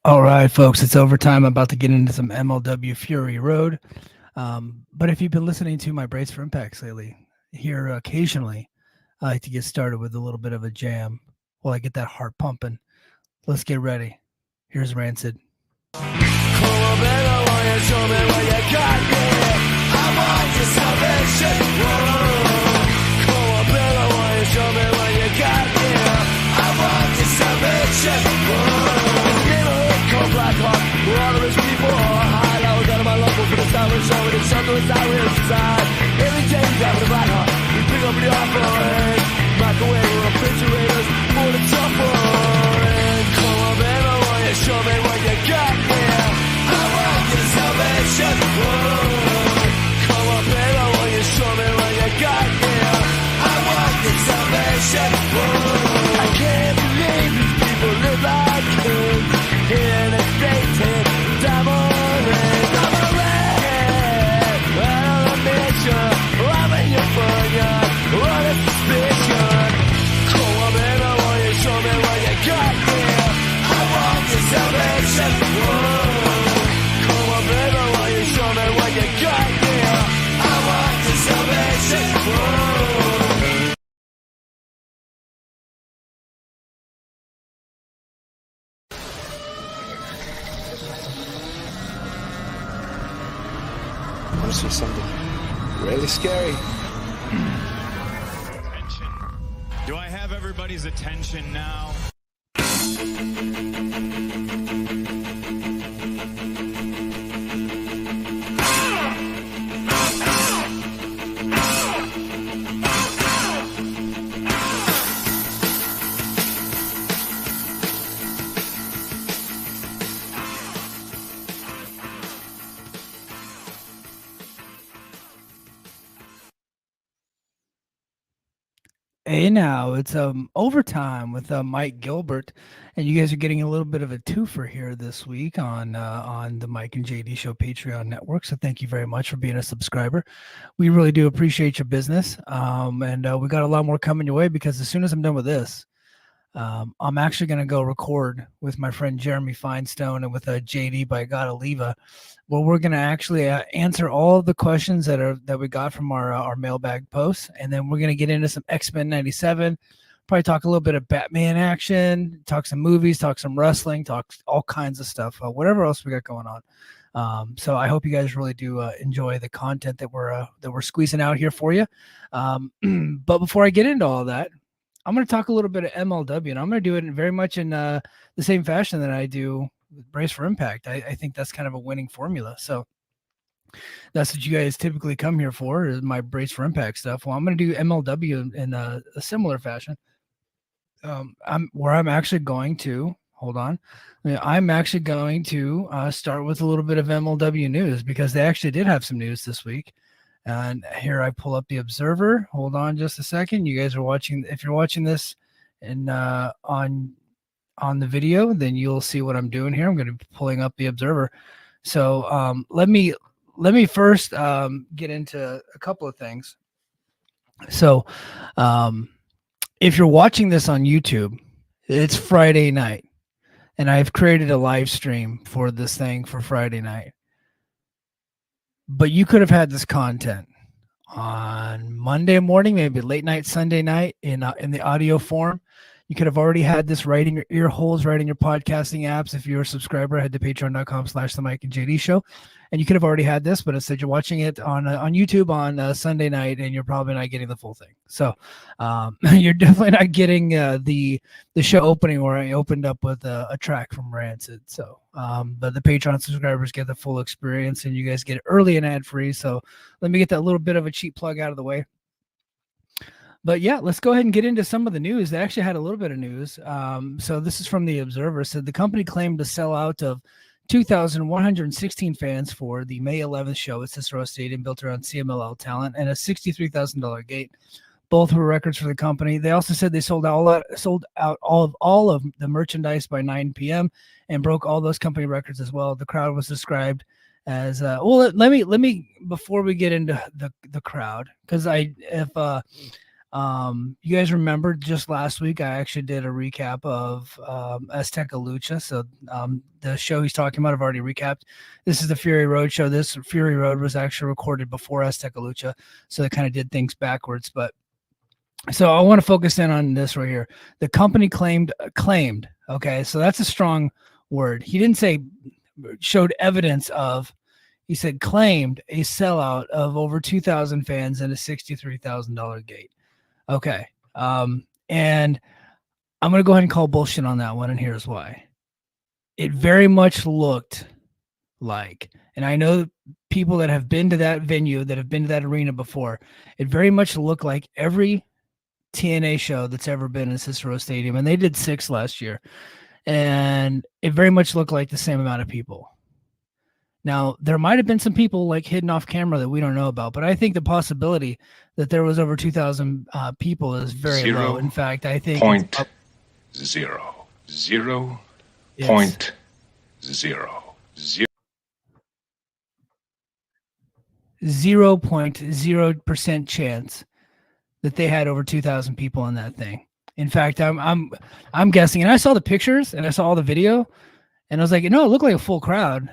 All right, folks, it's overtime. I'm about to get into some MLW Fury Road. But if you've been listening to my Brace for Impacts lately, here occasionally, I like to get started with a little bit of a jam while I get that heart pumping. Let's get ready. Here's Rancid. Black Hawk, where all of his people are high. I was out of my local for the summer show, and it's something with our inside. Every day we drive the Black Hawk, we pick up the offering. Microwave or refrigerators for the suffering. Come on, baby, will you show me what you got here? I want your salvation. Come on, baby, will you show me what you got here? I want your salvation. I can't believe these people live like kings. In a state diamond ring, I'm a red, I'm a mission, I'm in your fire, what a suspicion. Come on, baby, will you show me what you got here? I want your salvation. Come on, baby, will you show me what you got here? I want your salvation. I see something really scary. Attention. Do I have everybody's attention now? Hey, now it's overtime with Mike Gilbert, and you guys are getting a little bit of a twofer here this week on the Mike and JD Show Patreon network. So thank you very much for being a subscriber. We really do appreciate your business, and we got a lot more coming your way because as soon as I'm done with this, I'm actually going to go record with my friend Jeremy Finestone and with JD by God Oliva, where we're going to actually answer all of the questions that we got from our mailbag posts, and then we're going to get into some X-Men 97, probably talk a little bit of Batman action, talk some movies, talk some wrestling, talk all kinds of stuff, whatever else we got going on. So I hope you guys really do enjoy the content that we're squeezing out here for you. But before I get into all that, I'm going to talk a little bit of MLW, and I'm going to do it very much in the same fashion that I do with Brace for Impact. I think that's kind of a winning formula. So that's what you guys typically come here for, is my Brace for Impact stuff. Well, I'm going to do MLW in a similar fashion. I'm actually going to, hold on. I'm actually going to start with a little bit of MLW news because they actually did have some news this week. And here I pull up the Observer. Hold on just a second. You guys are watching. If you're watching this and on the video, then you'll see what I'm doing here. I'm going to be pulling up the Observer. So let me first get into a couple of things. So if you're watching this on YouTube, it's Friday night, and I've created a live stream for this thing for Friday night. But you could have had this content on Monday morning, maybe late night, Sunday night in the audio form. You could have already had this right in your ear holes, right in your podcasting apps. If you're a subscriber, head to patreon.com/the Mike and JD Show. And you could have already had this, but instead you're watching it on YouTube on Sunday night, and you're probably not getting the full thing. So you're definitely not getting the show opening where I opened up with a track from Rancid. So but the Patreon subscribers get the full experience, and you guys get it early and ad-free. So let me get that little bit of a cheap plug out of the way. But yeah, let's go ahead and get into some of the news. They actually had a little bit of news. So this is from the Observer. Said the company claimed to sell out of 2,116 fans for the May 11th show at Cicero Stadium, built around CMLL talent, and a $63,000 gate. Both were records for the company. They also said they sold out all of the merchandise by 9 p.m. and broke all those company records as well. The crowd was described as well. Let me before we get into the crowd, because You guys remember just last week, I actually did a recap of Azteca Lucha. So the show he's talking about, I've already recapped. This is the Fury Road show. This Fury Road was actually recorded before Azteca Lucha. So they kind of did things backwards. But so I want to focus in on this right here. The company claimed. Okay, so that's a strong word. He didn't say showed evidence of. He said claimed a sellout of over 2,000 fans and a $63,000 gate. Okay. And I'm going to go ahead and call bullshit on that one. And here's why. It very much looked like, and I know people that have been to that venue, that have been to that arena before, it very much looked like every TNA show that's ever been in Cicero Stadium. And they did 6 last year. And it very much looked like the same amount of people. Now, there might have been some people like hidden off camera that we don't know about, but I think the possibility that there was over 2,000 people is very low. In fact, I think 0.000 point 0.0% chance that they had over 2,000 people in that thing. In fact, I'm guessing, and I saw the pictures and I saw all the video, and I was like, it looked like a full crowd.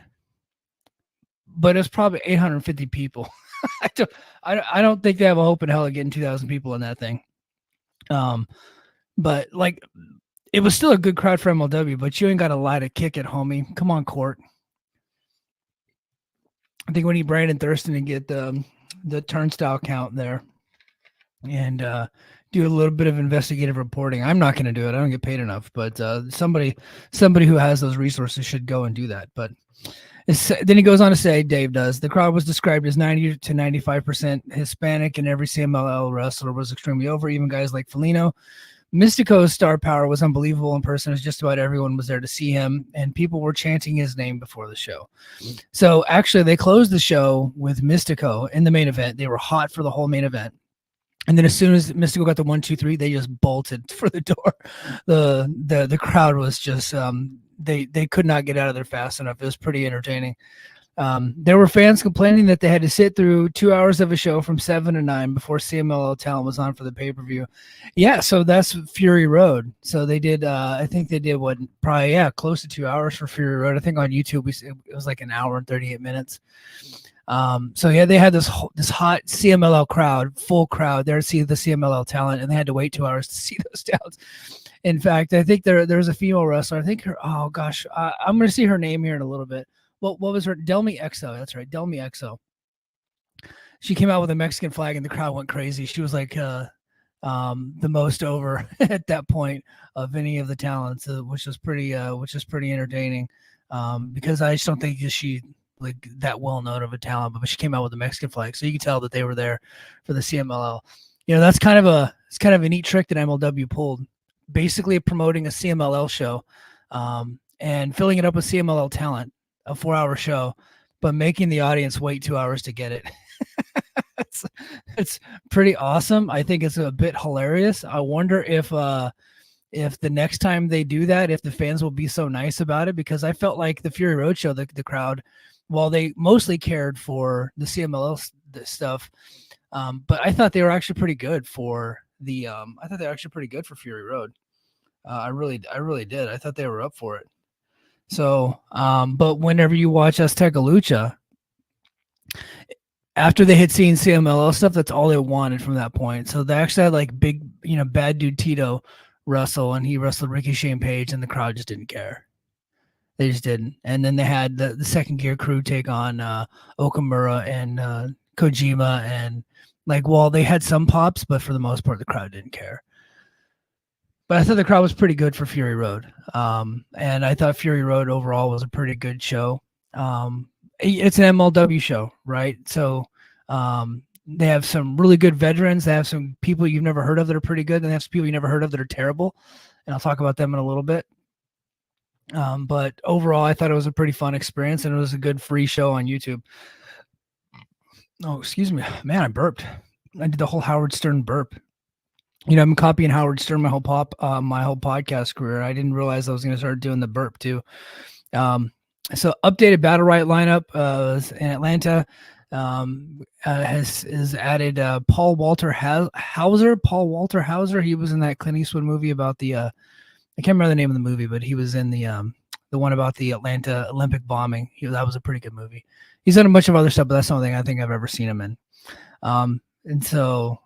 But it's probably 850 people. I don't think they have a hope in hell of getting 2,000 people in that thing. But like, it was still a good crowd for MLW. But you ain't got a lie to kick it, homie. Come on, Court. I think we need Brandon Thurston to get the turnstile count there, and do a little bit of investigative reporting. I'm not going to do it. I don't get paid enough. But somebody who has those resources should go and do that. But. Then he goes on to say, Dave does, the crowd was described as 90 to 95% Hispanic, and every CMLL wrestler was extremely over, even guys like Felino. Mystico's star power was unbelievable in person, as just about everyone was there to see him, and people were chanting his name before the show. So actually, they closed the show with Mystico in the main event. They were hot for the whole main event. And then as soon as Mystico got the 1, 2, 3, they just bolted for the door. The crowd was just they could not get out of there fast enough. It was pretty entertaining. There were fans complaining that they had to sit through 2 hours of a show from 7 to 9 before CMLL talent was on for the pay-per-view. Yeah, so that's Fury Road. So they did, I think they did close to 2 hours for Fury Road. I think on YouTube it was like an hour and 38 minutes. So yeah, they had this hot CMLL crowd, full crowd there to see the CMLL talent, and they had to wait 2 hours to see those talents. In fact, I think there's a female wrestler. I think I'm going to see her name here in a little bit. What was her? Delmi Exo. That's right. Delmi Exo. She came out with a Mexican flag and the crowd went crazy. She was like the most over at that point of any of the talents, which is pretty entertaining. Because I just don't think she like that well known of a talent, but she came out with a Mexican flag, so you can tell that they were there for the CMLL. That's kind of a neat trick that MLW pulled, basically promoting a CMLL show, and filling it up with CMLL talent, a 4-hour show, but making the audience wait 2 hours to get it. It's pretty awesome. I think it's a bit hilarious. I wonder if the next time they do that, if the fans will be so nice about it, because I felt like the Fury Road show, the crowd, while they mostly cared for the CMLL stuff, but I thought they were actually pretty good for Fury Road. I really did. I thought they were up for it. So, but whenever you watch Azteca Lucha, after they had seen CMLL stuff, that's all they wanted from that point. So they actually had like big, Bad Dude Tito wrestle, and he wrestled Ricky Shane Page, and the crowd just didn't care. They just didn't. And then they had the Second Gear crew take on Okamura and Kojima, and they had some pops, but for the most part, the crowd didn't care. But I thought the crowd was pretty good for Fury Road. And I thought Fury Road overall was a pretty good show. It's an MLW show, right? So they have some really good veterans. They have some people you've never heard of that are pretty good. And they have some people you never heard of that are terrible. And I'll talk about them in a little bit. But overall, I thought it was a pretty fun experience, and it was a good free show on YouTube. Oh, excuse me. Man, I burped. I did the whole Howard Stern burp. I've been copying Howard Stern my whole podcast career. I didn't realize I was going to start doing the burp too. So updated Battle Riot lineup in Atlanta. has added Paul Walter Hauser. He was in that Clint Eastwood movie about the I can't remember the name of the movie, but he was in the one about the Atlanta Olympic bombing. That was a pretty good movie. He's done a bunch of other stuff, but that's the only thing I think I've ever seen him in. And so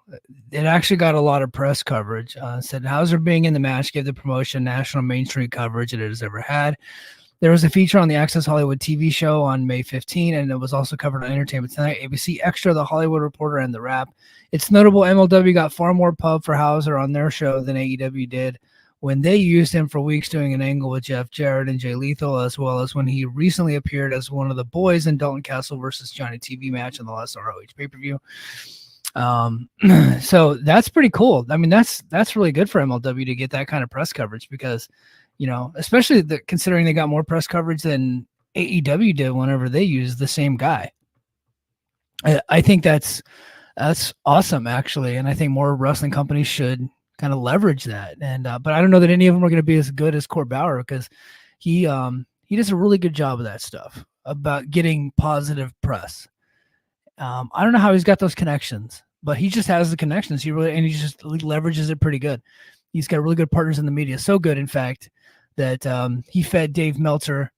it actually got a lot of press coverage. Said Hauser being in the match gave the promotion national mainstream coverage it has ever had. There was a feature on the Access Hollywood TV show on May 15, and it was also covered on Entertainment Tonight, ABC Extra, The Hollywood Reporter, and The Wrap. It's notable MLW got far more pub for Hauser on their show than AEW did when they used him for weeks doing an angle with Jeff Jarrett and Jay Lethal, as well as when he recently appeared as one of the boys in Dalton Castle versus Johnny TV match in the last ROH pay-per-view. So that's pretty cool. I mean, that's really good for MLW to get that kind of press coverage because, especially considering they got more press coverage than AEW did whenever they used the same guy. I think that's awesome, actually. And I think more wrestling companies should kind of leverage that. And, but I don't know that any of them are going to be as good as Court Bauer because he does a really good job of that stuff about getting positive press. I don't know how he's got those connections, but he just has the connections. He just leverages it pretty good. He's got really good partners in the media. So good, in fact, that he fed Dave Meltzer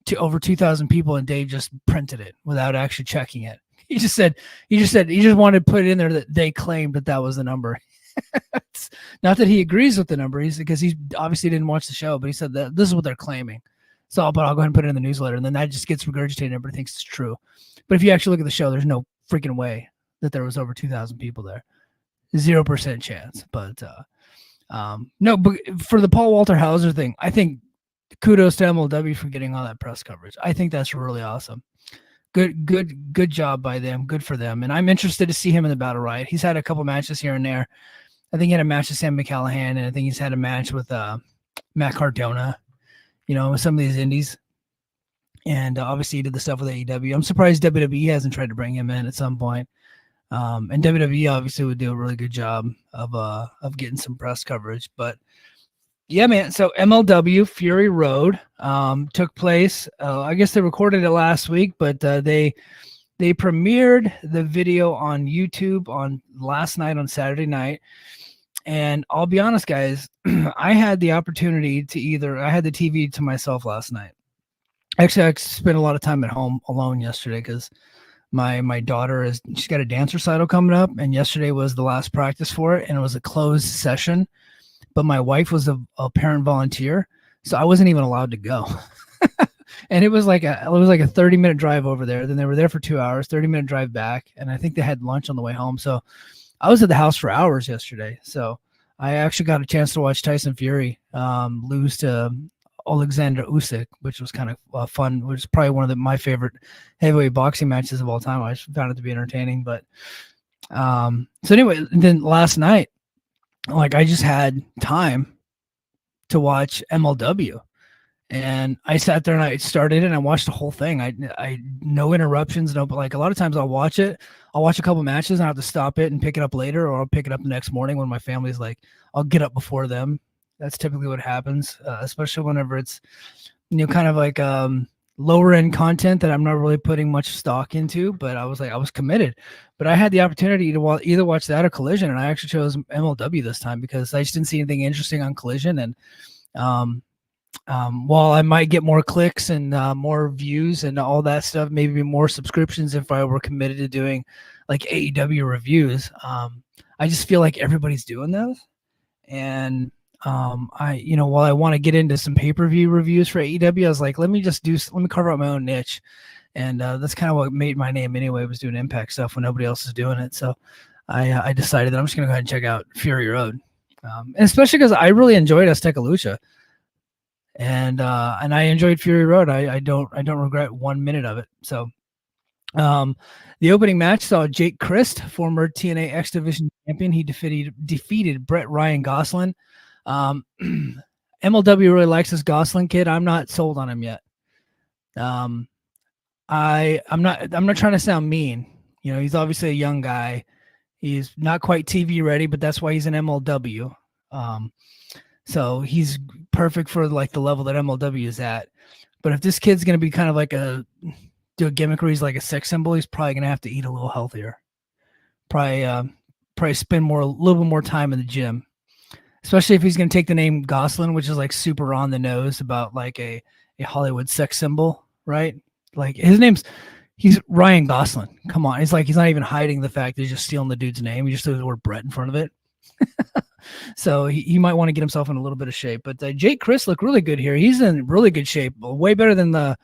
to over 2,000 people, and Dave just printed it without actually checking it. He just wanted to put it in there that they claimed that was the number. Not that he agrees with the number, because he obviously didn't watch the show, but he said that this is what they're claiming. So, but I'll go ahead and put it in the newsletter, and then that just gets regurgitated and everybody thinks it's true. But if you actually look at the show, there's no freaking way that there was over 2,000 people there. 0% chance. But no, but for the Paul Walter Hauser thing, I think kudos to MLW for getting all that press coverage. I think that's really awesome. Good job by them. Good for them. And I'm interested to see him in the Battle Riot. He's had a couple matches here and there. I think he had a match with Sam McCallahan, and I think he's had a match with Matt Cardona, with some of these indies. And obviously he did the stuff with AEW. I'm surprised WWE hasn't tried to bring him in at some point. And WWE obviously would do a really good job of getting some press coverage. But yeah, man. So MLW Fury Road took place. I guess they recorded it last week, but they premiered the video on YouTube on last night, on Saturday night. And I'll be honest, guys, I had the opportunity I had the TV to myself last night. Actually, I spent a lot of time at home alone yesterday because my daughter she's got a dance recital coming up, and yesterday was the last practice for it, and it was a closed session. But my wife was a parent volunteer, so I wasn't even allowed to go. And it was like a 30-minute drive over there. Then they were there for 2 hours, 30-minute drive back, and I think they had lunch on the way home. So I was at the house for hours yesterday. So I actually got a chance to watch Tyson Fury lose to Alexander Usyk, which was kind of fun, which is probably one of my favorite heavyweight boxing matches of all time. I just found it to be entertaining. But so anyway, then last night, I just had time to watch MLW, and I sat there and I started it and I watched the whole thing. I no interruptions, but a lot of times I'll watch a couple matches and I have to stop it and pick it up later, or I'll pick it up the next morning when my family's I'll get up before them. That's typically what happens, especially whenever it's, kind of lower end content that I'm not really putting much stock into. But I was committed. But I had the opportunity to either watch that or Collision, and I actually chose MLW this time because I just didn't see anything interesting on Collision. And while I might get more clicks and more views and all that stuff, maybe more subscriptions if I were committed to doing AEW reviews, I just feel like everybody's doing those, and while I want to get into some pay-per-view reviews for AEW, I was like, let me carve out my own niche. And that's kind of what made my name anyway, was doing Impact stuff when nobody else is doing it. So I decided that I'm just going to go ahead and check out Fury Road. And especially because I really enjoyed Azteca Lucha. And I enjoyed Fury Road. I don't regret 1 minute of it. So the opening match saw Jake Crist, former TNA X Division champion. He defeated Brett Ryan Gosselin. MLW really likes this Gosselin kid. I'm not sold on him yet. I'm not trying to sound mean. He's obviously a young guy. He's not quite TV ready, but that's why he's in MLW. So he's perfect for the level that MLW is at. But if this kid's going to be kind of like a do a gimmick where he's like a sex symbol, he's probably gonna have to eat a little healthier. Probably spend a little bit more time in the gym, especially if he's gonna take the name Gosselin, which is like super on the nose about like a Hollywood sex symbol, right? Like he's Ryan Gosling. Come on, he's not even hiding the fact that he's just stealing the dude's name. He just threw the word Brett in front of it. So he might want to get himself in a little bit of shape. But Jake Chris looked really good here. He's in really good shape, way better than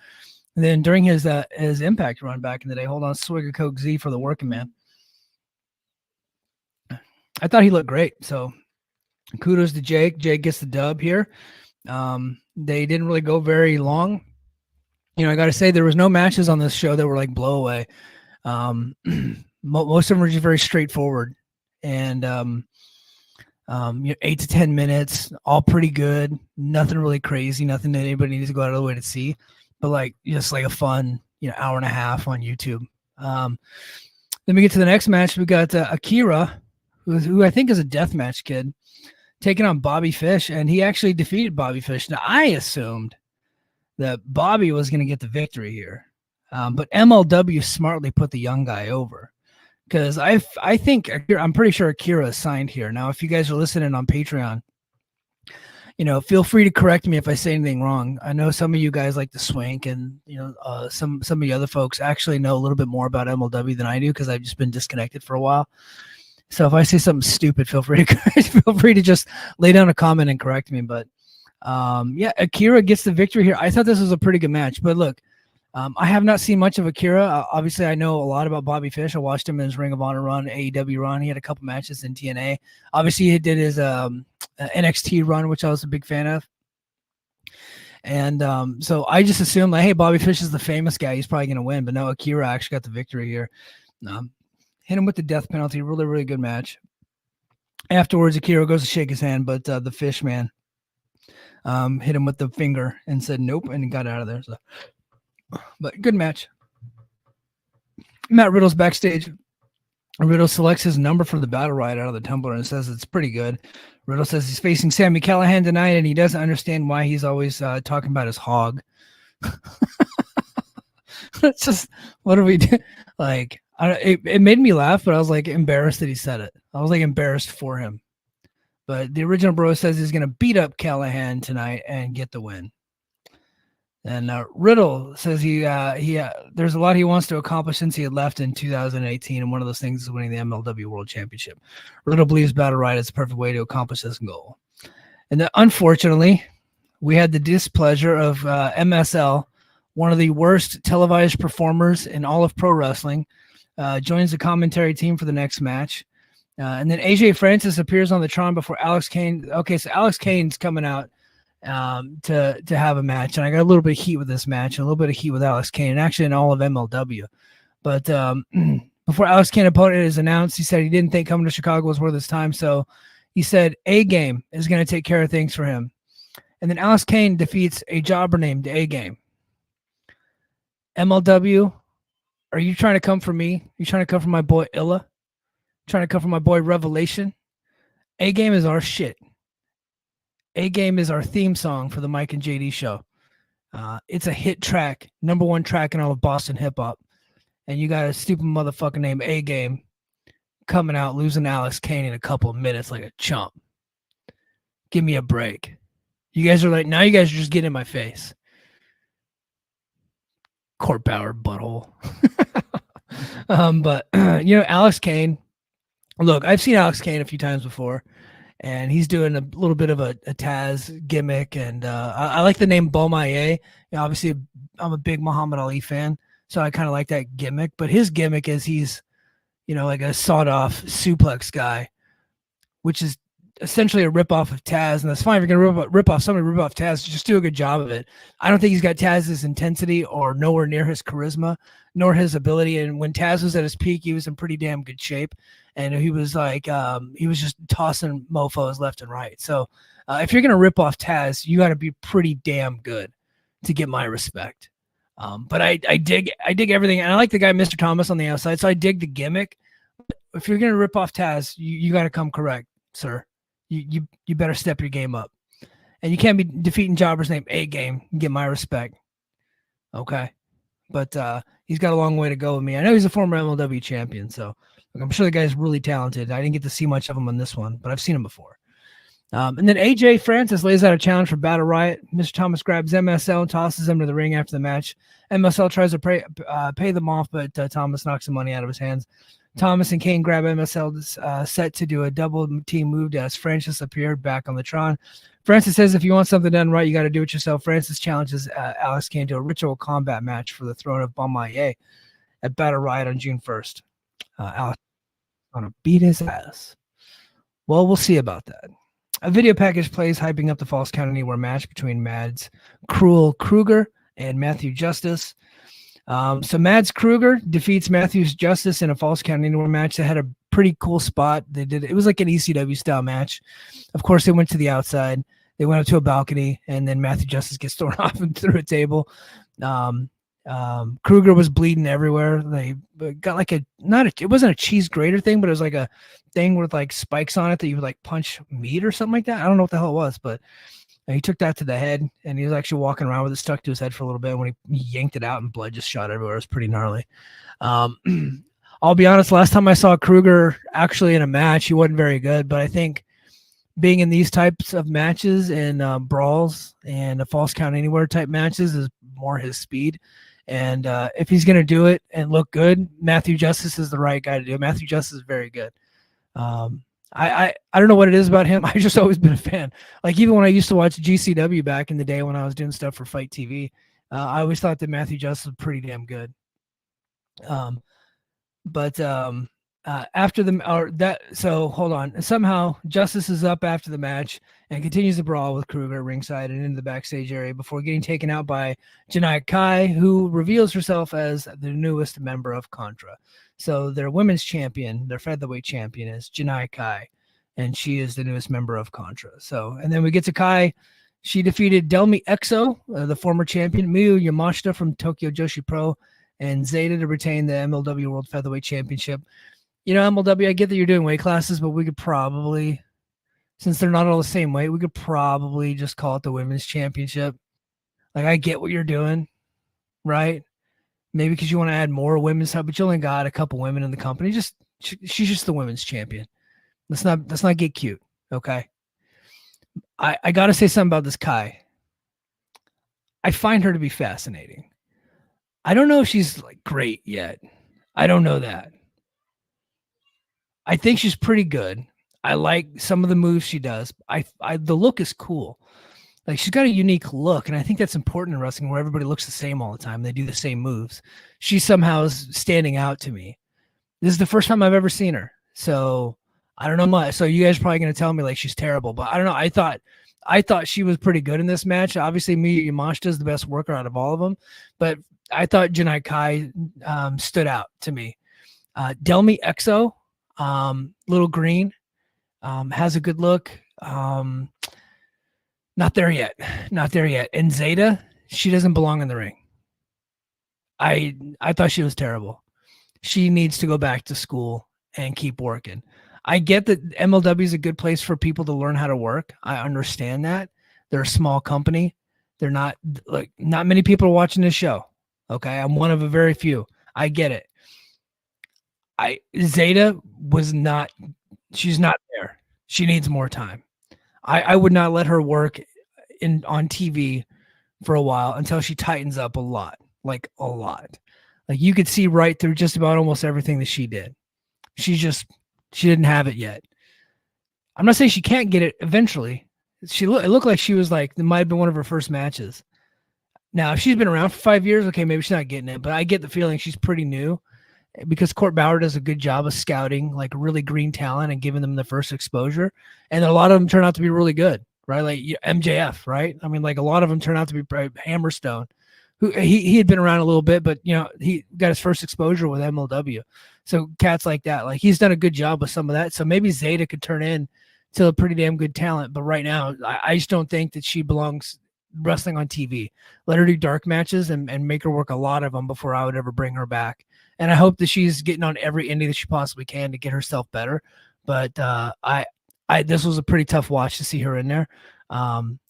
during his Impact run back in the day. Hold on, swig of Coke Z for the working man. I thought he looked great. So kudos to Jake. Jake gets the dub here. They didn't really go very long. I got to say there was no matches on this show that were like blow away. Most of them were just very straightforward and 8 to 10 minutes, all pretty good. Nothing really crazy. Nothing that anybody needs to go out of the way to see, but just like a fun, hour and a half on YouTube. Then we get to the next match. We got Akira, who I think is a deathmatch kid, taking on Bobby Fish, and he actually defeated Bobby Fish. Now, I assumed that Bobby was going to get the victory here, but MLW smartly put the young guy over because I think I'm pretty sure Akira is signed here. Now, if you guys are listening on Patreon, feel free to correct me if I say anything wrong. I know some of you guys like the Swank, and some of the other folks actually know a little bit more about MLW than I do because I've just been disconnected for a while. So if I say something stupid, feel free to just lay down a comment and correct me. But Akira gets the victory here. I thought this was a pretty good match, but look, I have not seen much of Akira. Obviously, I know a lot about Bobby Fish. I watched him in his Ring of Honor run, AEW run. He had a couple matches in TNA. Obviously, he did his NXT run, which I was a big fan of. And so I just assumed, hey, Bobby Fish is the famous guy. He's probably going to win. But no, Akira actually got the victory here. Hit him with the death penalty. Really, really good match. Afterwards, Akira goes to shake his hand, but the Fish man hit him with the finger and said nope, and he got out of there. So, but good match. Matt Riddle's backstage. Riddle selects his number for the battle riot out of the tumbler and says it's pretty good. Riddle says he's facing Sami Callihan tonight, and he doesn't understand why he's always talking about his hog. It's just, what do we do? It made me laugh, but I was embarrassed that he said it. I was embarrassed for him. But the original bro says he's going to beat up Callahan tonight and get the win. And Riddle says there's a lot he wants to accomplish since he had left in 2018, and one of those things is winning the MLW World Championship. Riddle believes Battle Riot is the perfect way to accomplish this goal. And then, unfortunately, we had the displeasure of MSL, one of the worst televised performers in all of pro wrestling, joins the commentary team for the next match. And then AJ Francis appears on the Tron before Alex Kane. Okay, so Alex Kane's coming out to have a match, and I got a little bit of heat with this match, and a little bit of heat with Alex Kane, and actually in all of MLW. But before Alex Kane opponent is announced, he said he didn't think coming to Chicago was worth his time, so he said A-Game is going to take care of things for him. And then Alex Kane defeats a jobber named A-Game. MLW, are you trying to come for me? You trying to come for my boy Illa? Trying to come for my boy Revelation? A-Game is our shit. A-Game is our theme song for the Mike and JD show. It's a hit track, #1 track in all of Boston hip-hop. And you got a stupid motherfucker named A-Game coming out, losing Alex Kane in a couple of minutes like a chump. Give me a break. You guys are now you guys are just getting in my face. Court Bauer butthole. But, Alex Kane, look, I've seen Alex Kane a few times before, and he's doing a little bit of a Taz gimmick, and I like the name Bomaye. Obviously, I'm a big Muhammad Ali fan, so I kind of like that gimmick, but his gimmick is he's, like a sawed-off suplex guy, which is essentially a ripoff of Taz, and that's fine. If you're going to rip off Taz, just do a good job of it. I don't think he's got Taz's intensity or nowhere near his charisma, nor his ability. And when Taz was at his peak, he was in pretty damn good shape. And he was he was just tossing mofos left and right. So if you're going to rip off Taz, you got to be pretty damn good to get my respect. But I dig everything. And I like the guy, Mr. Thomas, on the outside. So I dig the gimmick. If you're going to rip off Taz, you got to come correct, sir. You better step your game up. And you can't be defeating jobbers named A-Game and get my respect. Okay? but he's got a long way to go with me. I know he's a former MLW champion, so I'm sure the guy's really talented. I didn't get to see much of him on this one, but I've seen him before. And then AJ Francis lays out a challenge for Battle Riot. Mr. Thomas grabs MSL and tosses him to the ring after the match. MSL tries to pay them off, but Thomas knocks the money out of his hands. Thomas and Kane grab MSL set to do a double team move as Francis appeared back on the Tron. Francis says if you want something done right, you got to do it yourself. Francis challenges Alex Kane to a ritual combat match for the throne of Bomaye at Battle Riot on June 1st. Alex is going to beat his ass. Well, we'll see about that. A video package plays hyping up the Falls Count Anywhere match between Mads Kruger and Matthew Justice. So Mads Kruger defeats Matthew Justice in a Falls Count Anywhere match that had a pretty cool spot. It was like an ECW style match. Of course, they went to the outside. They went up to a balcony, and then Matthew Justice gets thrown off and through a table. Kruger was bleeding everywhere. They got like it wasn't a cheese grater thing, but it was like a thing with like spikes on it that you would like punch meat or something like that. I don't know what the hell it was, but he took that to the head, and he was actually walking around with it stuck to his head for a little bit. When he yanked it out and blood just shot everywhere, it was pretty gnarly. I'll be honest, last time I saw Kruger actually in a match, he wasn't very good, but I think being in these types of matches and brawls and a Falls Count Anywhere type matches is more his speed. And if he's going to do it and look good, Matthew Justice is the right guy to do it. Matthew Justice is very good. I don't know what it is about him. I've just always been a fan. Like even when I used to watch GCW back in the day when I was doing stuff for Fight TV, I always thought that Matthew Justice was pretty damn good. After so hold on. Somehow Justice is up after the match and continues the brawl with Kruger at ringside and into the backstage area before getting taken out by Janai Kai, who reveals herself as the newest member of Contra. So their women's champion, their featherweight champion is Janai Kai, and she is the newest member of Contra. So, and then we get to Kai. She defeated Delmi Exo, the former champion, Miyu Yamashita from Tokyo Joshi Pro, and Zeta to retain the MLW World Featherweight Championship. You know, MLW, I get that you're doing weight classes, but we could probably, since they're not all the same weight, we could probably just call it the Women's Championship. Like, I get what you're doing, right? Maybe because you want to add more women's stuff, but you only got a couple women in the company. She's just the women's champion. Let's not get cute, okay? I got to say something about this Kai. I find her to be fascinating. I don't know if she's like great yet. I don't know that. I think she's pretty good. I like some of the moves she does. The look is cool. Like she's got a unique look, and I think that's important in wrestling where everybody looks the same all the time. They do the same moves. She somehow is standing out to me. This is the first time I've ever seen her. So I don't know much. So you guys are probably going to tell me like she's terrible, but I don't know. I thought she was pretty good in this match. Obviously, Miyu Yamashita is the best worker out of all of them, but I thought Janai Kai stood out to me. Delmi Exo, little green, has a good look. Not there yet. And Zeta, she doesn't belong in the ring. I thought she was terrible. She needs to go back to school and keep working. I get that MLW is a good place for people to learn how to work. I understand that. They're a small company. They're not many people are watching this show. Okay. I'm one of a very few. I get it. Zeta she's not there. She needs more time. I would not let her work on TV for a while until she tightens up a lot. Like you could see right through just about almost everything that she did. She didn't have it yet. I'm not saying she can't get it eventually. It looked like she was like, it might have been one of her first matches. Now, if she's been around for 5 years, okay, maybe she's not getting it, but I get the feeling she's pretty new because Court Bauer does a good job of scouting like really green talent and giving them the first exposure. And a lot of them turn out to be really good, right? Like MJF, right? I mean, like a lot of them turn out to be Hammerstone, who he had been around a little bit, but you know, he got his first exposure with MLW. So cats like that, like he's done a good job with some of that. So maybe Zeta could turn in to a pretty damn good talent. But right now, I just don't think that she belongs wrestling on TV. Let her do dark matches and make her work a lot of them before I would ever bring her back. And I hope that she's getting on every indie that she possibly can to get herself better. But this was a pretty tough watch to see her in there.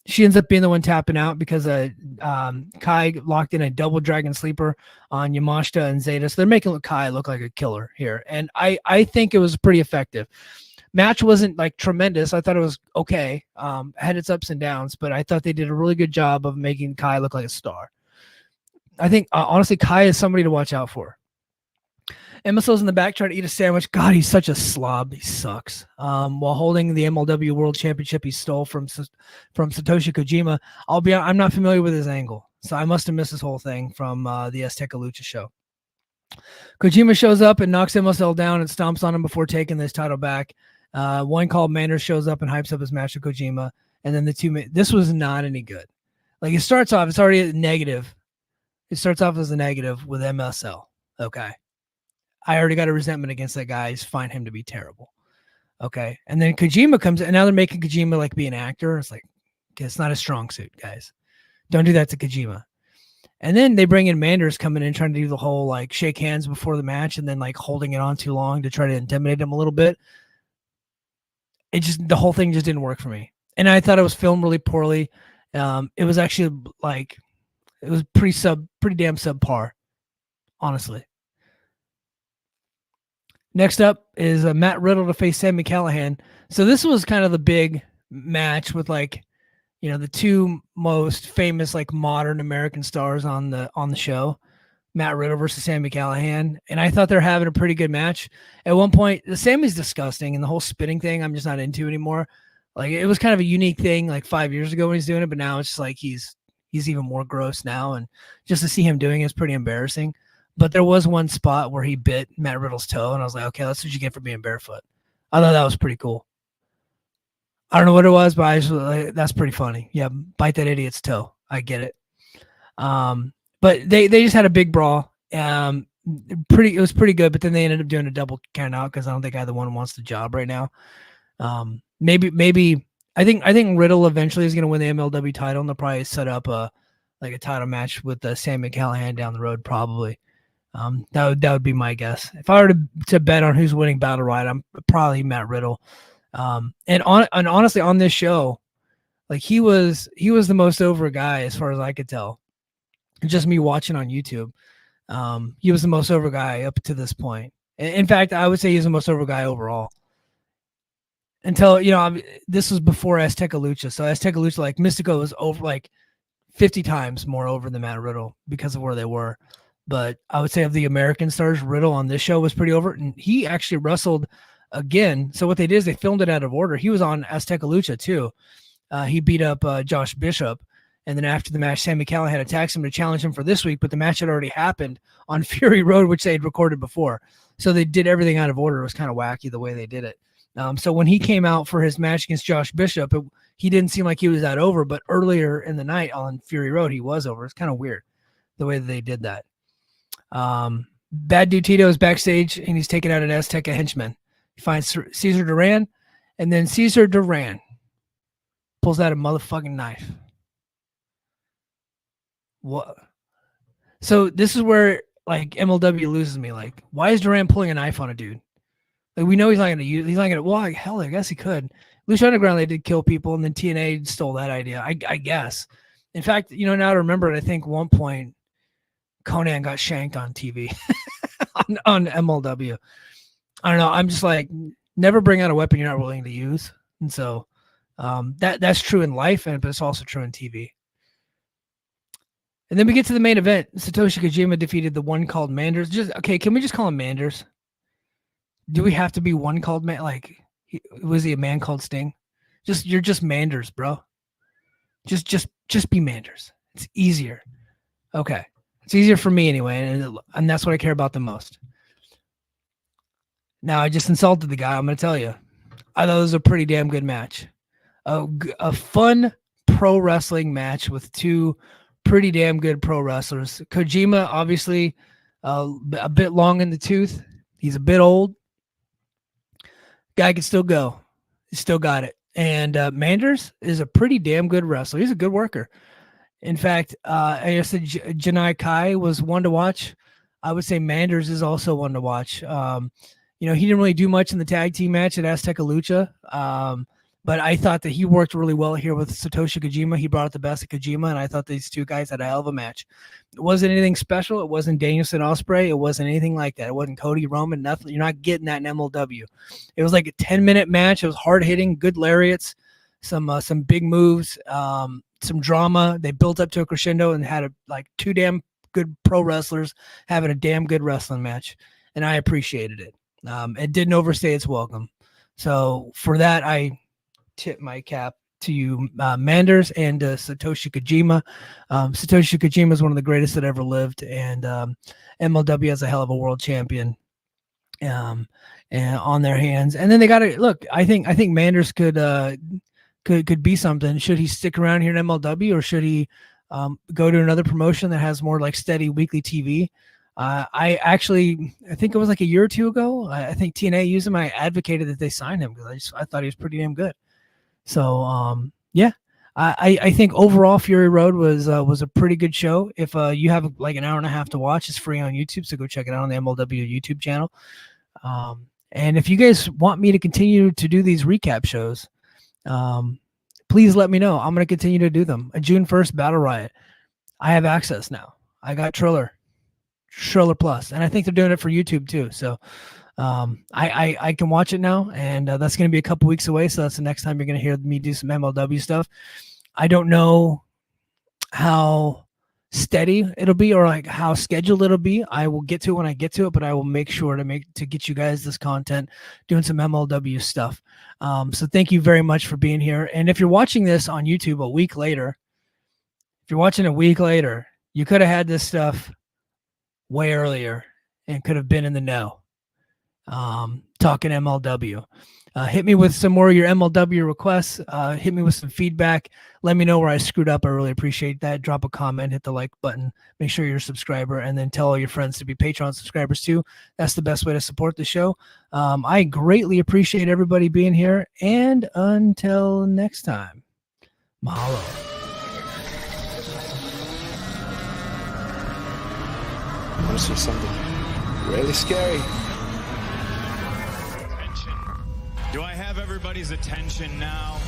She ends up being the one tapping out because Kai locked in a double dragon sleeper on Yamashita and Zeta. So they're making Kai look like a killer here. And I think it was pretty effective. Match wasn't like tremendous. I thought it was okay. Had its ups and downs, but I thought they did a really good job of making Kai look like a star. I think, honestly, Kai is somebody to watch out for. MSO's in the back trying to eat a sandwich. God, he's such a slob. He sucks. While holding the MLW World Championship he stole from Satoshi Kojima. I'm not familiar with his angle, so I must have missed this whole thing from the Azteca Lucha show. Kojima shows up and knocks MSL down and stomps on him before taking this title back. One called Manders shows up and hypes up his match with Kojima, and then this was not any good. Like, it starts off, it's already a negative. It starts off as a negative with MSL. Okay. I already got a resentment against that guy. I just find him to be terrible. Okay. And then Kojima comes in, and now they're making Kojima like be an actor. It's like, okay, it's not a strong suit, guys. Don't do that to Kojima. And then they bring in Manders coming in, trying to do the whole like shake hands before the match and then like holding it on too long to try to intimidate him a little bit. The whole thing just didn't work for me. And I thought it was filmed really poorly. It was actually like, it was pretty damn subpar, honestly. Next up is Matt Riddle to face Sami Callihan. So this was kind of the big match with like, you know, the two most famous like modern American stars on the show, Matt Riddle versus Sami Callihan. And I thought they're having a pretty good match. At one point, the Sami's disgusting, and the whole spitting thing I'm just not into anymore. Like, it was kind of a unique thing like 5 years ago when he's doing it, but now it's just like he's even more gross now, and just to see him doing it is pretty embarrassing. But there was one spot where he bit Matt Riddle's toe, and I was like, okay, that's what you get for being barefoot. I thought that was pretty cool. I don't know what it was, but that's pretty funny. Yeah, bite that idiot's toe. I get it. But they just had a big brawl. It was pretty good, but then they ended up doing a double count out because I don't think either one wants the job right now. Maybe I think Riddle eventually is going to win the MLW title, and they'll probably set up a title match with Sami Callihan down the road, probably. That would be my guess. If I were to bet on who's winning Battle Royal, I'm probably Matt Riddle. And honestly, on this show, like he was the most over guy as far as I could tell. Just me watching on YouTube, he was the most over guy up to this point. In fact, I would say he's the most over guy overall. Until, you know, this was before Azteca Lucha. So Azteca Lucha, like Mystico was over like 50 times more over than Matt Riddle because of where they were. But I would say of the American stars, Riddle on this show was pretty over. And he actually wrestled again. So what they did is they filmed it out of order. He was on Azteca Lucha too. He beat up Josh Bishop. And then after the match, Sami Callihan attacks him to challenge him for this week. But the match had already happened on Fury Road, which they had recorded before. So they did everything out of order. It was kind of wacky the way they did it. So when he came out for his match against Josh Bishop, he didn't seem like he was that over. But earlier in the night on Fury Road, he was over. It's kind of weird the way that they did that. Bad Dude Tito is backstage, and he's taking out an Azteca henchman. He finds Cesar Duran, and then Cesar Duran pulls out a motherfucking knife. What? So this is where like MLW loses me. Like, why is Duran pulling a knife on a dude? Like, we know he's not going to use. He's not going to. Well, like, hell, I guess he could. Lucha Underground, they did kill people, and then TNA stole that idea. I guess. In fact, you know, now to remember it, I think one point Conan got shanked on TV on MLW. I don't know. I'm just like, never bring out a weapon you're not willing to use. And so that's true in life, but it's also true in TV. And then we get to the main event. Satoshi Kojima defeated the one called Manders. Can we just call him Manders? Do we have to be one called man? Like, was he a man called Sting? You're just Manders, bro. Just be Manders. It's easier. Okay. It's easier for me anyway, and that's what I care about the most. Now, I just insulted the guy. I'm going to tell you. I thought it was a pretty damn good match. A fun pro wrestling match with two pretty damn good pro wrestlers. Kojima, obviously, a bit long in the tooth. He's a bit old. Guy can still go. He still got it. And Manders is a pretty damn good wrestler. He's a good worker. In fact, I said Janai Kai was one to watch. I would say Manders is also one to watch. You know, he didn't really do much in the tag team match at Azteca Lucha. But I thought that he worked really well here with Satoshi Kojima. He brought out the best of Kojima, and I thought these two guys had a hell of a match. It wasn't anything special. It wasn't Danielson Ospreay. It wasn't anything like that. It wasn't Cody Roman. Nothing. You're not getting that in MLW. It was like a 10-minute match. It was hard hitting, good lariats, some big moves, some drama. They built up to a crescendo and had two damn good pro wrestlers having a damn good wrestling match, and I appreciated it. It didn't overstay its welcome. So for that, I tip my cap to you, Manders, and Satoshi Kojima. Satoshi Kojima is one of the greatest that ever lived, and MLW has a hell of a world champion and on their hands. And then they got to look. I think Manders could be something. Should he stick around here in MLW, or should he go to another promotion that has more like steady weekly TV? I think it was like a year or two ago. I think TNA used him. I advocated that they sign him because I thought he was pretty damn good. So yeah, I think overall Fury Road was a pretty good show. If you have like an hour and a half to watch, it's free on YouTube, so go check it out on the MLW YouTube channel. And if you guys want me to continue to do these recap shows, please let me know. I'm going to continue to do them. A June 1st Battle Riot. I have access now. I got Triller Plus, and I think they're doing it for YouTube too. So I can watch it now, and that's going to be a couple weeks away. So that's the next time you're going to hear me do some MLW stuff. I don't know how steady it'll be or like how scheduled it'll be. I will get to it when I get to it, but I will make sure to get you guys this content, doing some MLW stuff. So thank you very much for being here. And if you're watching this on YouTube a week later, you could have had this stuff way earlier and could have been in the know. Talking MLW. Hit me with some more of your MLW requests. Hit me with some feedback. Let me know where I screwed up. I really appreciate that. Drop a comment, hit the like button, make sure you're a subscriber, and then tell all your friends to be Patreon subscribers too. That's the best way to support the show. I greatly appreciate everybody being here, and until next time, mahalo. I want to see something really scary. Do I have everybody's attention now?